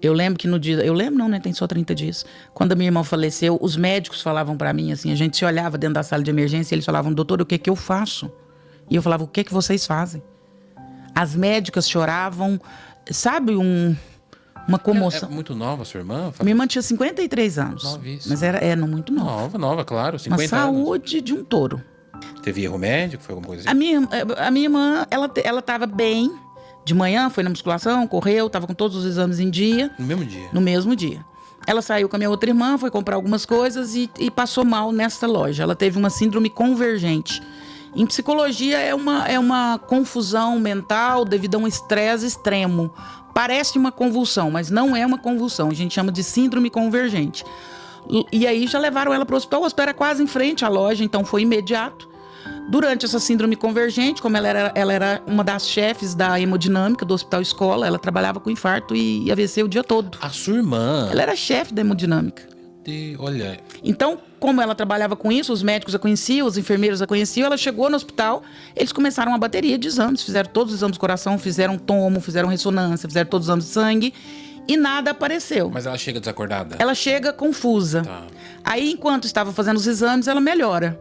Eu lembro que no dia... Eu lembro não, né? Tem só 30 dias. Quando a minha irmã faleceu, os médicos falavam pra mim, assim, a gente se olhava dentro da sala de emergência e eles falavam, doutor, o que eu faço? E eu falava, o que vocês fazem? As médicas choravam, sabe, uma comoção. É muito nova a sua irmã? Minha irmã tinha 53 anos. Novíssima. Mas não muito nova. Nova, claro. 50 uma saúde anos. De um touro. Teve erro médico? Foi alguma coisa assim? A minha irmã, ela tava bem. De manhã, foi na musculação, correu, tava com todos os exames em dia. No mesmo dia? No mesmo dia. Ela saiu com a minha outra irmã, foi comprar algumas coisas e passou mal nessa loja. Ela teve uma síndrome convergente. Em psicologia é uma confusão mental devido a um estresse extremo. Parece uma convulsão, mas não é uma convulsão. A gente chama de síndrome convergente. E aí já levaram ela para o hospital. O hospital era quase em frente à loja, então foi imediato. Durante essa síndrome convergente, como ela era uma das chefes da hemodinâmica do Hospital Escola, ela trabalhava com infarto e AVC o dia todo. A sua irmã? Ela era chefe da hemodinâmica. Olha... Então, como ela trabalhava com isso, os médicos a conheciam, os enfermeiros a conheciam, ela chegou no hospital, eles começaram uma bateria de exames, fizeram todos os exames do coração, fizeram tomo, fizeram ressonância, fizeram todos os exames de sangue e nada apareceu. Mas ela chega desacordada? Ela chega confusa. Tá. Aí, enquanto estava fazendo os exames, ela melhora.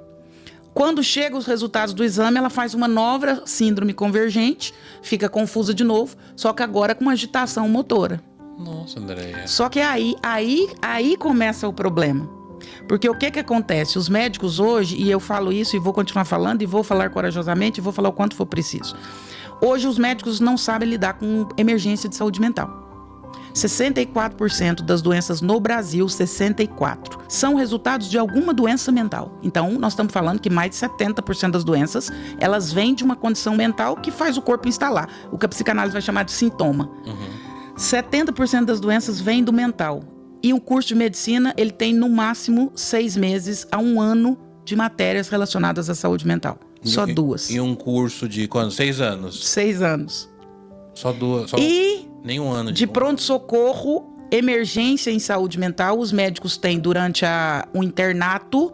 Quando chegam os resultados do exame, ela faz uma nova síndrome convergente, fica confusa de novo, só que agora com uma agitação motora. Nossa, Andréia. Só que aí começa o problema. Porque o que acontece? Os médicos hoje, e eu falo isso e vou continuar falando, e vou falar corajosamente, e vou falar o quanto for preciso. Hoje os médicos não sabem lidar com emergência de saúde mental. 64% das doenças no Brasil, 64%, são resultados de alguma doença mental. Então, nós estamos falando que mais de 70% das doenças, elas vêm de uma condição mental que faz o corpo instalar. O que a psicanálise vai chamar de sintoma. 70% das doenças vêm do mental. E o curso de medicina, ele tem no máximo 6 meses a 1 ano de matérias relacionadas à saúde mental. Só 2. E um curso de quando? 6 anos? 6 anos. Só 2? E nenhum ano de pronto-socorro, emergência em saúde mental, os médicos têm durante o internato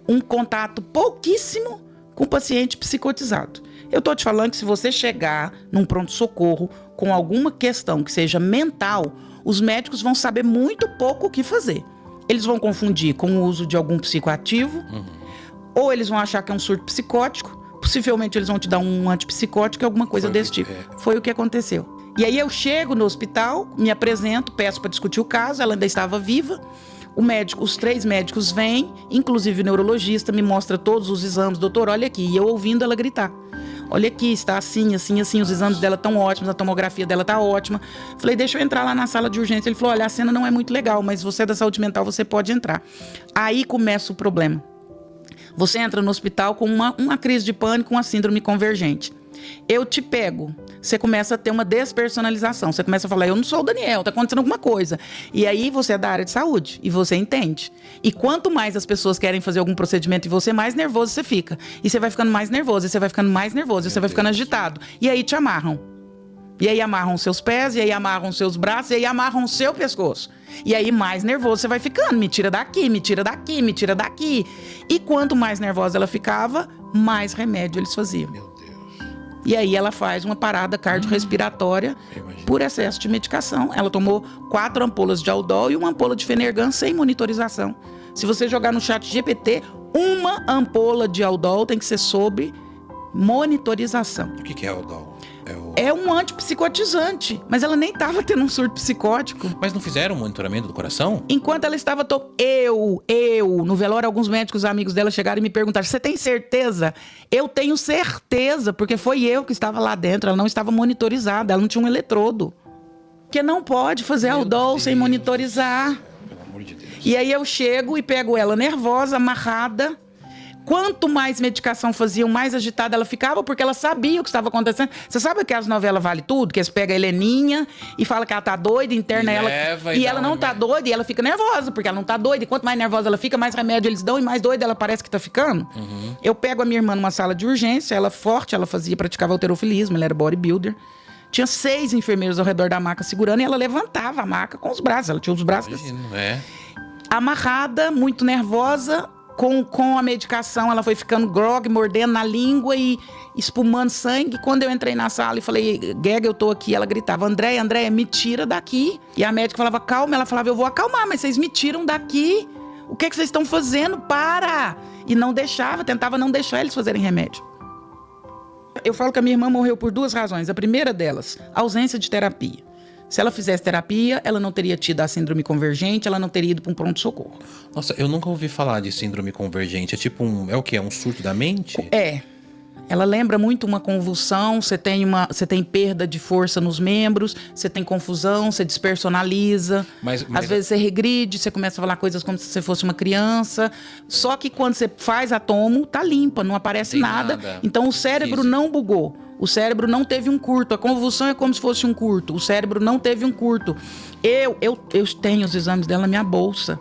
um contato pouquíssimo com o paciente psicotizado. Eu tô te falando que se você chegar num pronto-socorro com alguma questão que seja mental, os médicos vão saber muito pouco o que fazer. Eles vão confundir com o uso de algum psicoativo, ou eles vão achar que é um surto psicótico, possivelmente eles vão te dar um antipsicótico, alguma coisa desse tipo. Foi o que aconteceu. E aí eu chego no hospital, me apresento, peço para discutir o caso, ela ainda estava viva. Os 3 médicos vêm, inclusive o neurologista, me mostra todos os exames. Doutor, olha aqui. E eu ouvindo ela gritar. Olha aqui, está assim, assim, assim, os exames dela estão ótimos, a tomografia dela está ótima. Falei, deixa eu entrar lá na sala de urgência. Ele falou, olha, a cena não é muito legal, mas você é da saúde mental, você pode entrar. Aí começa o problema. Você entra no hospital com uma crise de pânico, uma síndrome convergente. Eu te pego, você começa a ter uma despersonalização, você começa a falar, eu não sou o Daniel, tá acontecendo alguma coisa. E aí você é da área de saúde, e você entende. E quanto mais as pessoas querem fazer algum procedimento em você, mais nervoso você fica. E você vai ficando mais nervoso, e você vai ficando mais nervoso, e você vai ficando agitado. E aí te amarram. E aí amarram seus pés, e aí amarram seus braços, e aí amarram o seu pescoço. E aí mais nervoso você vai ficando, me tira daqui, me tira daqui, me tira daqui. E quanto mais nervosa ela ficava, mais remédio eles faziam. Meu Deus. E aí ela faz uma parada cardiorrespiratória por excesso de medicação. Ela tomou 4 ampolas de Aldol e uma ampola de Fenergan sem monitorização. Se você jogar no chat GPT, uma ampola de Aldol tem que ser sob monitorização. O que é Aldol? É um antipsicotizante, mas ela nem estava tendo um surto psicótico. Mas não fizeram um monitoramento do coração? Enquanto ela estava... no velório, alguns médicos amigos dela chegaram e me perguntaram, você tem certeza? Eu tenho certeza, porque foi eu que estava lá dentro, ela não estava monitorizada, ela não tinha um eletrodo. Porque não pode fazer Aldol sem monitorizar. Pelo amor de Deus. E aí eu chego e pego ela nervosa, amarrada. Quanto mais medicação faziam, mais agitada ela ficava, porque ela sabia o que estava acontecendo. Você sabe que as novelas Vale Tudo? Que eles pegam a Heleninha e falam que ela tá doida, interna ela. E ela não tá doida, e ela fica nervosa, porque ela não tá doida. E quanto mais nervosa ela fica, mais remédio eles dão, e mais doida ela parece que tá ficando. Eu pego a minha irmã numa sala de urgência, ela forte, ela praticava halterofilismo, ela era bodybuilder. Tinha 6 enfermeiros ao redor da maca segurando, e ela levantava a maca com os braços. Ela tinha os braços Imagino, amarrada, muito nervosa. com a medicação, ela foi ficando grog, mordendo na língua e espumando sangue. Quando eu entrei na sala e falei, Gega, eu tô aqui, ela gritava, Andréia, me tira daqui. E a médica falava, calma, ela falava, eu vou acalmar, mas vocês me tiram daqui. O que vocês estão fazendo? Para! E não deixava, tentava não deixar eles fazerem remédio. Eu falo que a minha irmã morreu por 2 razões. A primeira delas, ausência de terapia. Se ela fizesse terapia, ela não teria tido a síndrome convergente, ela não teria ido para um pronto-socorro. Nossa, eu nunca ouvi falar de síndrome convergente. É tipo é o quê? É um surto da mente? É. Ela lembra muito uma convulsão, você tem perda de força nos membros, você tem confusão, você despersonaliza. Mas às vezes você regride, você começa a falar coisas como se você fosse uma criança. Só que quando você faz a tomo, tá limpa, não aparece nada. Então o cérebro físico. não bugou. O cérebro não teve um curto. A convulsão é como se fosse um curto. O cérebro não teve um curto. Eu tenho os exames dela na minha bolsa.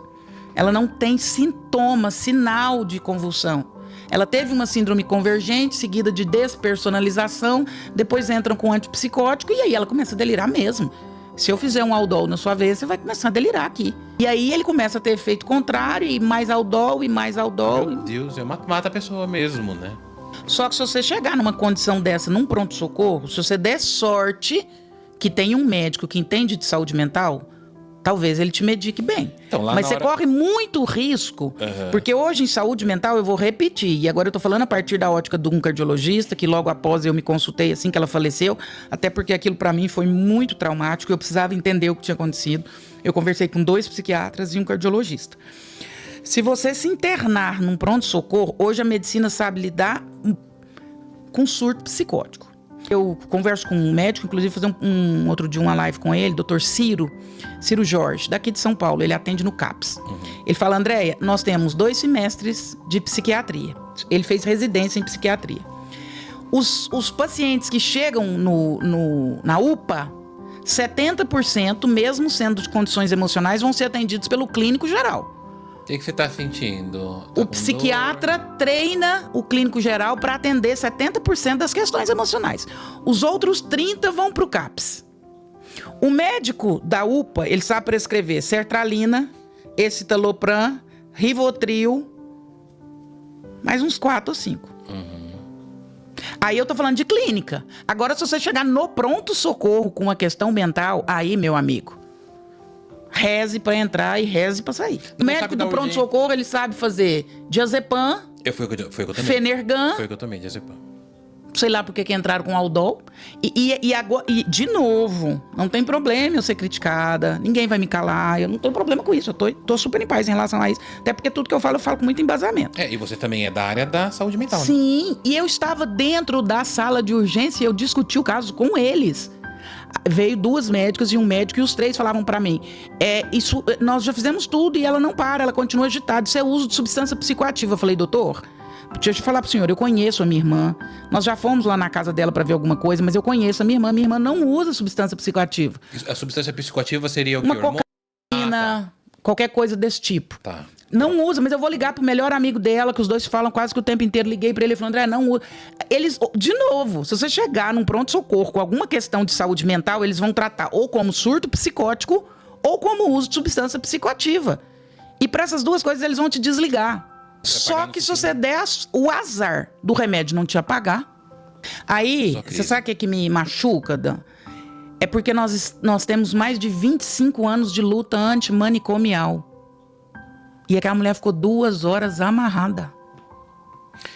Ela não tem sinal de convulsão. Ela teve uma síndrome convergente, seguida de despersonalização, depois entram com antipsicótico e aí ela começa a delirar mesmo. Se eu fizer um Aldol na sua vez, você vai começar a delirar aqui. E aí ele começa a ter efeito contrário, e mais Aldol, e mais Aldol. Meu Deus, mata a pessoa mesmo, né? Só que se você chegar numa condição dessa, num pronto-socorro, se você der sorte que tem um médico que entende de saúde mental, talvez ele te medique bem. Então, lá mas na você hora... corre muito risco, porque hoje em saúde mental, eu vou repetir, e agora eu tô falando a partir da ótica de um cardiologista, que logo após eu me consultei assim que ela faleceu, até porque aquilo pra mim foi muito traumático, eu precisava entender o que tinha acontecido. Eu conversei com 2 psiquiatras e um cardiologista. Se você se internar num pronto-socorro, hoje a medicina sabe lidar com surto psicótico. Eu converso com um médico, inclusive fazer outro dia uma live com ele, Dr. Ciro Jorge, daqui de São Paulo, ele atende no CAPS. Ele fala, Andréia, nós temos 2 semestres de psiquiatria. Ele fez residência em psiquiatria. Os pacientes que chegam na UPA, 70%, mesmo sendo de condições emocionais, vão ser atendidos pelo clínico geral. O que você tá sentindo? O psiquiatra treina o clínico geral para atender 70% das questões emocionais. Os outros 30% vão para o CAPS. O médico da UPA, ele sabe prescrever sertralina, escitalopram, Rivotril, mais uns 4 ou 5. Aí eu tô falando de clínica. Agora, se você chegar no pronto-socorro com uma questão mental, aí, meu amigo, reze pra entrar e reze pra sair. O médico do pronto-socorro, ele sabe fazer diazepam, Foi o que eu tomei. Fenergan. Foi o que eu tomei, diazepam. Sei lá por que entraram com Aldol. E agora, de novo, não tem problema eu ser criticada. Ninguém vai me calar. Eu não tenho problema com isso. Eu tô super em paz em relação a isso. Até porque tudo que eu falo com muito embasamento. E você também é da área da saúde mental, né? Sim, e eu estava dentro da sala de urgência e eu discuti o caso com eles. Veio 2 médicas e um médico e os 3 falavam pra mim, isso, nós já fizemos tudo e ela não para, ela continua agitada, isso é uso de substância psicoativa. Eu falei, doutor, deixa eu falar pro senhor, eu conheço a minha irmã, nós já fomos lá na casa dela pra ver alguma coisa, mas eu conheço a minha irmã não usa substância psicoativa. A substância psicoativa seria o que? Uma cocaína, qualquer coisa desse tipo. Tá. Não usa, mas eu vou ligar pro melhor amigo dela, que os 2 falam quase que o tempo inteiro. Liguei pra ele e falei, André, não usa. Eles, de novo, se você chegar num pronto-socorro com alguma questão de saúde mental, eles vão tratar ou como surto psicótico ou como uso de substância psicoativa. E pra essas 2 coisas eles vão te desligar. Só que se você der o azar do remédio não te apagar, aí, você sabe o que me machuca, Dan? É porque nós temos mais de 25 anos de luta antimanicomial. E aquela mulher ficou 2 horas amarrada.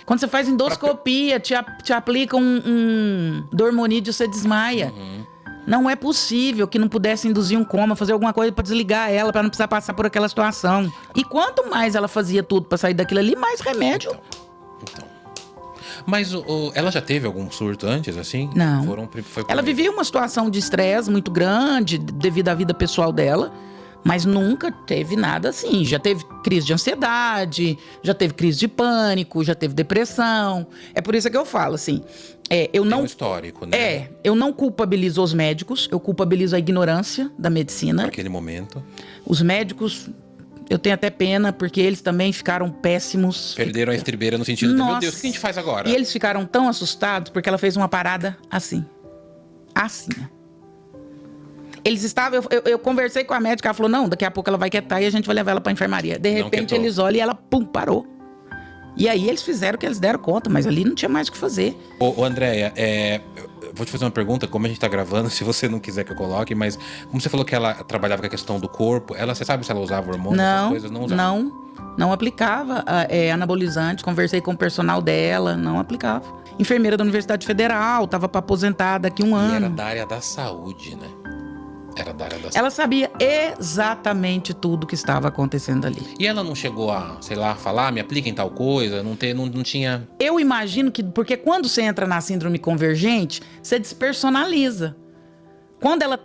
Quando você faz endoscopia, te aplica um dormonídeo, você desmaia. Não é possível que não pudesse induzir um coma, fazer alguma coisa pra desligar ela, pra não precisar passar por aquela situação. E quanto mais ela fazia tudo pra sair daquilo ali, mais remédio. Então. Mas ela já teve algum surto antes, assim? Não. Ela vivia uma situação de estresse muito grande devido à vida pessoal dela. Mas nunca teve nada assim. Já teve crise de ansiedade, já teve crise de pânico, já teve depressão. É por isso que eu falo assim. Eu não. Tem um histórico, né? Eu não culpabilizo os médicos, eu culpabilizo a ignorância da medicina. Naquele momento. Os médicos, eu tenho até pena, porque eles também ficaram péssimos. Perderam a estribeira no sentido de, meu Deus, o que a gente faz agora? E eles ficaram tão assustados porque ela fez uma parada assim. Assim. Eles estavam, eu conversei com a médica, ela falou, não, daqui a pouco ela vai quietar e a gente vai levar ela pra enfermaria. De repente eles olham e ela, pum, parou. E aí eles fizeram o que eles deram conta, mas ali não tinha mais o que fazer. Ô Andréia, eu vou te fazer uma pergunta, como a gente tá gravando, se você não quiser que eu coloque, mas como você falou que ela trabalhava com a questão do corpo, você sabe se ela usava hormônios, essas coisas? Não usava? Não aplicava anabolizante, conversei com o personal dela, não aplicava. Enfermeira da Universidade Federal, tava para aposentar daqui um ano. E era da área da saúde, né? Era da área da saúde. Ela sabia exatamente tudo que estava acontecendo ali. E ela não chegou a, sei lá, falar, me apliquem tal coisa, não tinha... Eu imagino que, porque quando você entra na síndrome convergente, você despersonaliza. Quando ela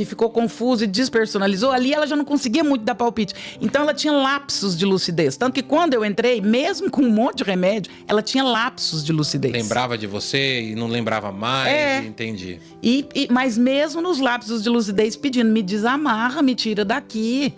ficou confusa e despersonalizou, ali ela já não conseguia muito dar palpite. Então ela tinha lapsos de lucidez. Tanto que quando eu entrei, mesmo com um monte de remédio, ela tinha lapsos de lucidez. Lembrava de você e não lembrava mais, entendi. Mas mesmo nos lapsos de lucidez, pedindo, me desamarra, me tira daqui.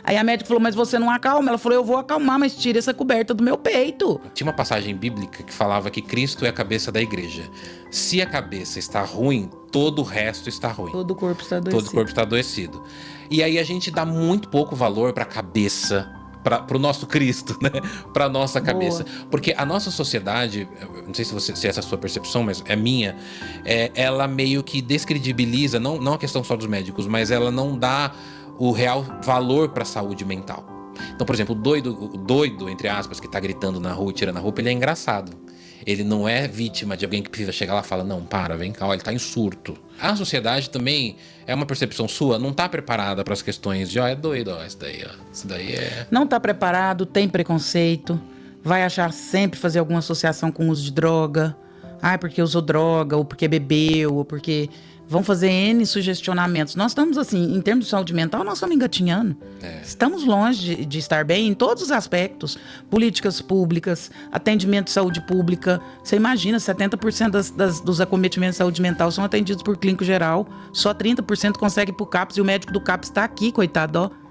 Aí a médica falou, mas você não acalma? Ela falou, eu vou acalmar, mas tira essa coberta do meu peito. Tinha uma passagem bíblica que falava que Cristo é a cabeça da igreja. Se a cabeça está ruim, todo o resto está ruim. Todo o corpo está adoecido. Todo o corpo está adoecido. E aí a gente dá muito pouco valor para a cabeça, para o nosso Cristo, né? Para a nossa cabeça. Boa. Porque a nossa sociedade, não sei se essa é a sua percepção, mas é minha, ela meio que descredibiliza, não a questão só dos médicos, mas ela não dá o real valor para a saúde mental. Então, por exemplo, o doido, entre aspas, que tá gritando na rua e tirando a roupa, ele é engraçado. Ele não é vítima de alguém que precisa chegar lá e falar, não, para, vem cá, ó, ele tá em surto. A sociedade também, é uma percepção sua, não tá preparada para as questões de, é doido, isso daí é... Não tá preparado, tem preconceito, vai achar sempre fazer alguma associação com o uso de droga. Porque usou droga, ou porque bebeu, ou porque... Vão fazer N sugestionamentos. Nós estamos, assim, em termos de saúde mental, nós estamos engatinhando. Estamos longe de estar bem em todos os aspectos. Políticas públicas, atendimento de saúde pública. Você imagina, 70% dos acometimentos de saúde mental são atendidos por clínico geral. Só 30% consegue ir pro CAPS e o médico do CAPS está aqui, coitado, ó.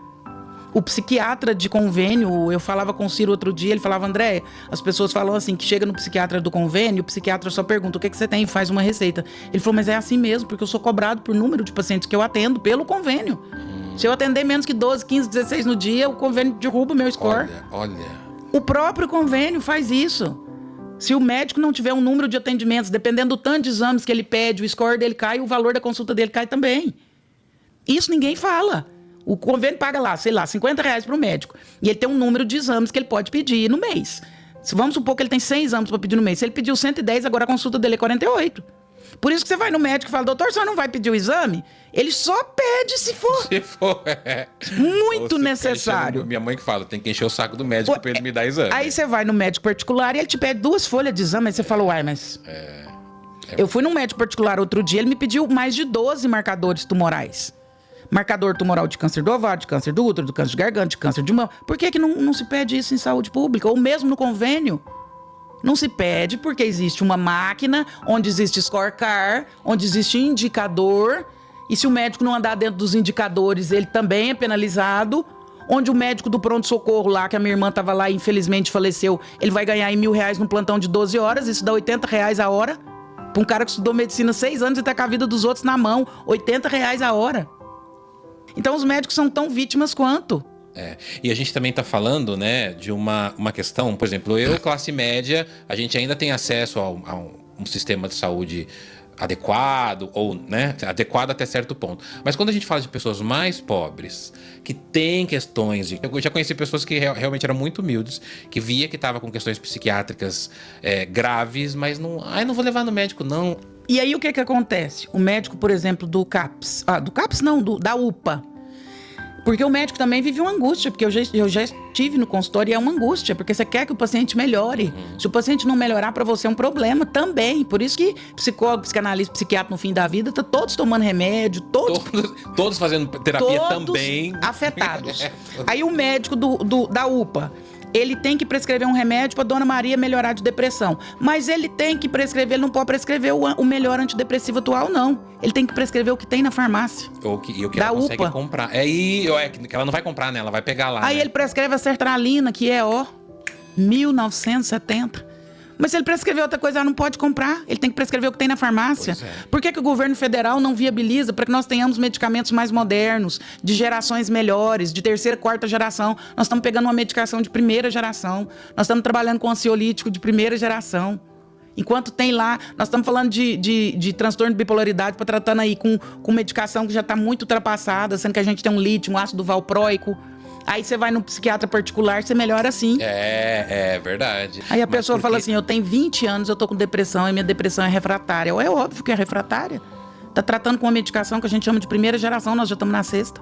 O psiquiatra de convênio, eu falava com o Ciro outro dia, ele falava, André, as pessoas falam assim, que chega no psiquiatra do convênio, o psiquiatra só pergunta, o que você tem? E faz uma receita. Ele falou, mas é assim mesmo, porque eu sou cobrado por número de pacientes que eu atendo pelo convênio. Se eu atender menos que 12, 15, 16 no dia, o convênio derruba o meu score. Olha. O próprio convênio faz isso. Se o médico não tiver um número de atendimentos, dependendo do tanto de exames que ele pede, o score dele cai, o valor da consulta dele cai também. Isso ninguém fala. O convênio paga lá, sei lá, R$50 para o médico. E ele tem um número de exames que ele pode pedir no mês. Vamos supor que ele tem 100 exames para pedir no mês. Se ele pediu 110, agora a consulta dele é 48. Por isso que você vai no médico e fala, doutor, o senhor não vai pedir o exame? Ele só pede se for. Se for, Muito necessário. Minha mãe que fala, tem que encher o saco do médico para ele me dar exame. Aí você vai no médico particular e ele te pede 2 folhas de exame. Aí você fala, uai, mas... Eu fui num médico particular outro dia, ele me pediu mais de 12 marcadores tumorais. Marcador tumoral de câncer do ovário, de câncer do útero, do câncer de garganta, de câncer de mama. Por que não se pede isso em saúde pública? Ou mesmo no convênio? Não se pede porque existe uma máquina onde existe scorecard, onde existe indicador. E se o médico não andar dentro dos indicadores, ele também é penalizado. Onde o médico do pronto-socorro lá, que a minha irmã estava lá e infelizmente faleceu, ele vai ganhar em R$1.000 num plantão de 12 horas. Isso dá R$80 a hora. Para um cara que estudou medicina 6 anos e tá com a vida dos outros na mão. R$80 a hora. Então os médicos são tão vítimas quanto. E a gente também está falando, né, de uma questão, por exemplo, eu, classe média, a gente ainda tem acesso a um sistema de saúde adequado, ou, né, adequado até certo ponto. Mas quando a gente fala de pessoas mais pobres, que têm questões de... Eu já conheci pessoas que realmente eram muito humildes, que via que estava com questões psiquiátricas graves, mas não vou levar no médico, não. E aí o que acontece? O médico, por exemplo, do CAPS... do CAPS não, da UPA. Porque o médico também vive uma angústia, porque eu já estive no consultório e é uma angústia, porque você quer que o paciente melhore. Se o paciente não melhorar, para você é um problema também. Por isso que psicólogo, psicanalista, psiquiatra no fim da vida, tá todos tomando remédio, todos fazendo terapia também. Afetados. Aí o médico da UPA... Ele tem que prescrever um remédio para Dona Maria melhorar de depressão. Mas ele tem que prescrever, ele não pode prescrever o melhor antidepressivo atual, não. Ele tem que prescrever o que tem na farmácia. O que ela consegue comprar. Que ela não vai comprar, né? Ela vai pegar lá. Aí ele prescreve a sertralina, que é, 1970. Mas se ele prescrever outra coisa, ela não pode comprar. Ele tem que prescrever o que tem na farmácia. Pois é. Por que o governo federal não viabiliza para que nós tenhamos medicamentos mais modernos, de gerações melhores, de terceira, quarta geração? Nós estamos pegando uma medicação de primeira geração. Nós estamos trabalhando com ansiolítico de primeira geração. Enquanto tem lá, nós estamos falando de transtorno de bipolaridade, para tratando aí com medicação que já está muito ultrapassada, sendo que a gente tem um lítio, um ácido valproico. Aí você vai no psiquiatra particular, você melhora assim. É verdade. Aí a Mas pessoa porque- fala assim, eu tenho 20 anos, eu tô com depressão e minha depressão é refratária. É óbvio que é refratária. Tá tratando com uma medicação que a gente chama de primeira geração, nós já estamos na sexta.